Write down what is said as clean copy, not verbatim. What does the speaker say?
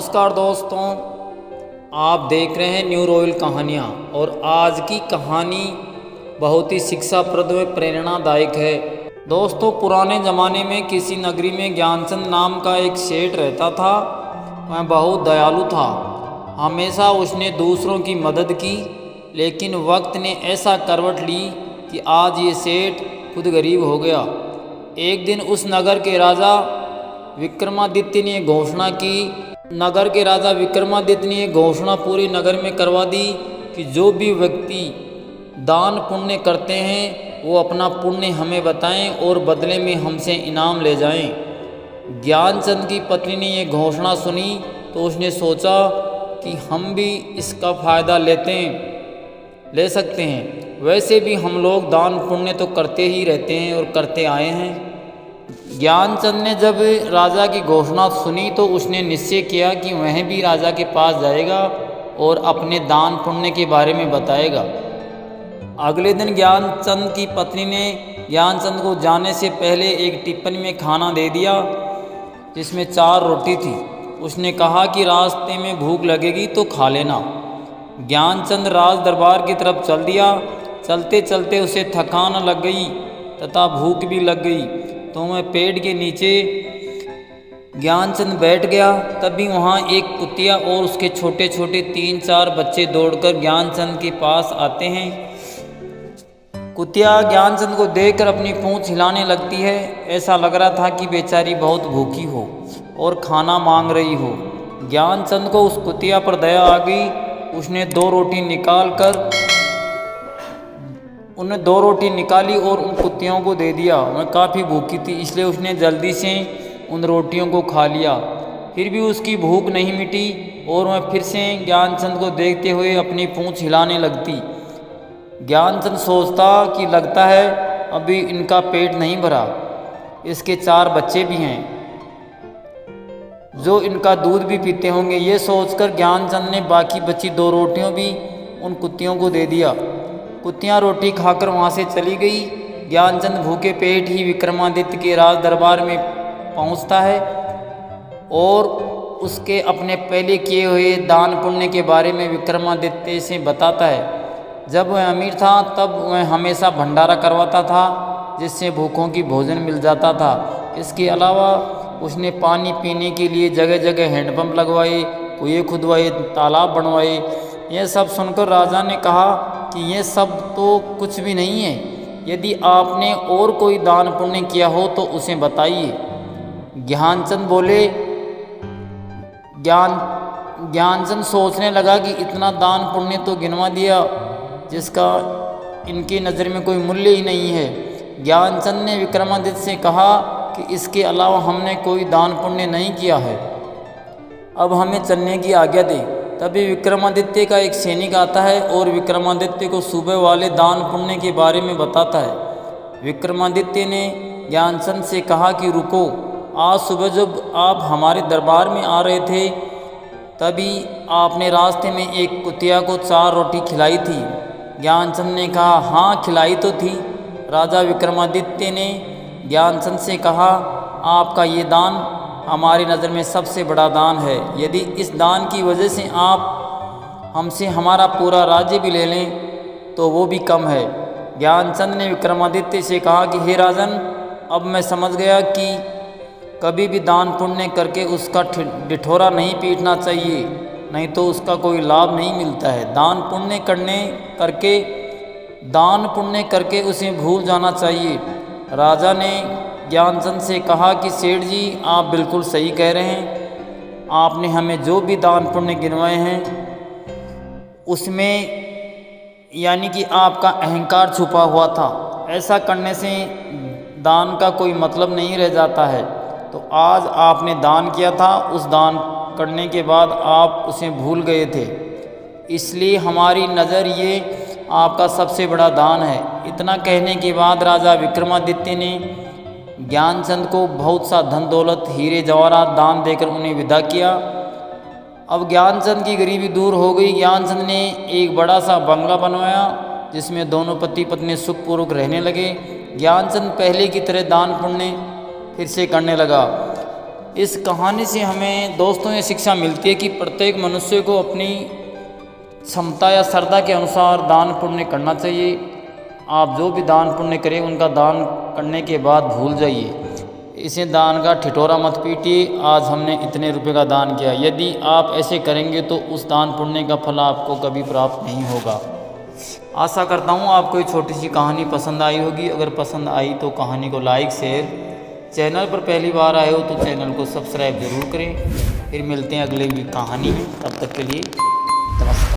नमस्कार दोस्तों, आप देख रहे हैं न्यू रॉयल कहानियाँ। और आज की कहानी बहुत ही शिक्षाप्रद व प्रेरणादायक है। दोस्तों, पुराने ज़माने में किसी नगरी में ज्ञानचंद नाम का एक सेठ रहता था। वह बहुत दयालु था। हमेशा उसने दूसरों की मदद की। लेकिन वक्त ने ऐसा करवट ली कि आज ये सेठ खुद गरीब हो गया। एक दिन उस नगर के राजा विक्रमादित्य ने घोषणा की। नगर के राजा विक्रमादित्य ने घोषणा पूरे नगर में करवा दी कि जो भी व्यक्ति दान पुण्य करते हैं वो अपना पुण्य हमें बताएं और बदले में हमसे इनाम ले जाएं। ज्ञानचंद की पत्नी ने ये घोषणा सुनी तो उसने सोचा कि हम भी इसका फ़ायदा ले सकते हैं। वैसे भी हम लोग दान पुण्य तो करते ही रहते हैं और करते आए हैं। ज्ञानचंद ने जब राजा की घोषणा सुनी तो उसने निश्चय किया कि वह भी राजा के पास जाएगा और अपने दान पुण्य के बारे में बताएगा। अगले दिन ज्ञानचंद की पत्नी ने ज्ञानचंद को जाने से पहले एक टिप्पणी में खाना दे दिया जिसमें 4 रोटी थी। उसने कहा कि रास्ते में भूख लगेगी तो खा लेना। ज्ञानचंद राज दरबार की तरफ चल दिया। चलते चलते उसे थकान लग गई तथा भूख भी लग गई, तो वह पेड़ के नीचे ज्ञानचंद बैठ गया। तभी वहाँ एक कुतिया और उसके छोटे छोटे 3-4 बच्चे दौड़कर ज्ञानचंद के पास आते हैं। कुतिया ज्ञानचंद को देखकर अपनी पूंछ हिलाने लगती है। ऐसा लग रहा था कि बेचारी बहुत भूखी हो और खाना मांग रही हो। ज्ञानचंद को उस कुतिया पर दया आ गई। उसने 2 रोटी निकाली और उन कुत्तियों को दे दिया। वह काफ़ी भूखी थी, इसलिए उसने जल्दी से उन रोटियों को खा लिया। फिर भी उसकी भूख नहीं मिटी और वह फिर से ज्ञानचंद को देखते हुए अपनी पूंछ हिलाने लगती। ज्ञानचंद सोचता कि लगता है अभी इनका पेट नहीं भरा, इसके 4 बच्चे भी हैं जो इनका दूध भी पीते होंगे। ये सोचकर ज्ञानचंद ने बाकी बची 2 रोटियां भी उन कुत्तियों को दे दिया। कुत्तियाँ रोटी खाकर वहाँ से चली गई। ज्ञानचंद भूखे पेट ही विक्रमादित्य के राज दरबार में पहुँचता है और उसके अपने पहले किए हुए दान पुण्य के बारे में विक्रमादित्य से बताता है। जब वह अमीर था तब वह हमेशा भंडारा करवाता था जिससे भूखों की भोजन मिल जाता था। इसके अलावा उसने पानी पीने के लिए जगह जगह हैंडपंप लगवाए, कुएं खुदवाए, तालाब बनवाए। यह सब सुनकर राजा ने कहा कि ये सब तो कुछ भी नहीं है। यदि आपने और कोई दान पुण्य किया हो तो उसे बताइए। ज्ञानचंद बोले। ज्ञानचंद सोचने लगा कि इतना दान पुण्य तो गिनवा दिया जिसका इनकी नज़र में कोई मूल्य ही नहीं है। ज्ञानचंद ने विक्रमादित्य से कहा कि इसके अलावा हमने कोई दान पुण्य नहीं किया है, अब हमें चलने की आज्ञा दे। तभी विक्रमादित्य का एक सैनिक आता है और विक्रमादित्य को सुबह वाले दान पुण्य के बारे में बताता है। विक्रमादित्य ने ज्ञानचंद से कहा कि रुको, आज सुबह जब आप हमारे दरबार में आ रहे थे तभी आपने रास्ते में एक कुतिया को 4 रोटी खिलाई थी। ज्ञानचंद ने कहा हाँ, खिलाई तो थी। राजा विक्रमादित्य ने ज्ञानचंद से कहा आपका ये दान हमारी नज़र में सबसे बड़ा दान है। यदि इस दान की वजह से आप हमसे हमारा पूरा राज्य भी ले लें तो वो भी कम है। ज्ञानचंद ने विक्रमादित्य से कहा कि हे राजन, अब मैं समझ गया कि कभी भी दान पुण्य करके उसका डिठोरा नहीं पीटना चाहिए, नहीं तो उसका कोई लाभ नहीं मिलता है। दान पुण्य करके उसे भूल जाना चाहिए। राजा ने ज्ञानचंद से कहा कि सेठ जी, आप बिल्कुल सही कह रहे हैं। आपने हमें जो भी दान पुण्य गिनवाए हैं उसमें यानी कि आपका अहंकार छुपा हुआ था। ऐसा करने से दान का कोई मतलब नहीं रह जाता है। तो आज आपने दान किया था, उस दान करने के बाद आप उसे भूल गए थे, इसलिए हमारी नज़र ये आपका सबसे बड़ा दान है। इतना कहने के बाद राजा विक्रमादित्य ने ज्ञानचंद को बहुत सा धन दौलत, हीरे जवाहरात दान देकर उन्हें विदा किया। अब ज्ञानचंद की गरीबी दूर हो गई। ज्ञानचंद ने एक बड़ा सा बंगला बनवाया जिसमें दोनों पति पत्नी सुखपूर्वक रहने लगे। ज्ञानचंद पहले की तरह दान पुण्य फिर से करने लगा। इस कहानी से हमें दोस्तों ये शिक्षा मिलती है कि प्रत्येक मनुष्य को अपनी क्षमता या श्रद्धा के अनुसार दान पुण्य करना चाहिए। आप जो भी दान पुण्य करें उनका दान करने के बाद भूल जाइए, इसे दान का ठिठोरा मत पीटिए, आज हमने इतने रुपए का दान किया। यदि आप ऐसे करेंगे तो उस दान पुण्य का फल आपको कभी प्राप्त नहीं होगा। आशा करता हूँ आपको ये छोटी सी कहानी पसंद आई होगी। अगर पसंद आई तो कहानी को लाइक शेयर, चैनल पर पहली बार आए हो तो चैनल को सब्सक्राइब जरूर करें। फिर मिलते हैं अगले भी कहानी में, तब तक के लिए नमस्कार।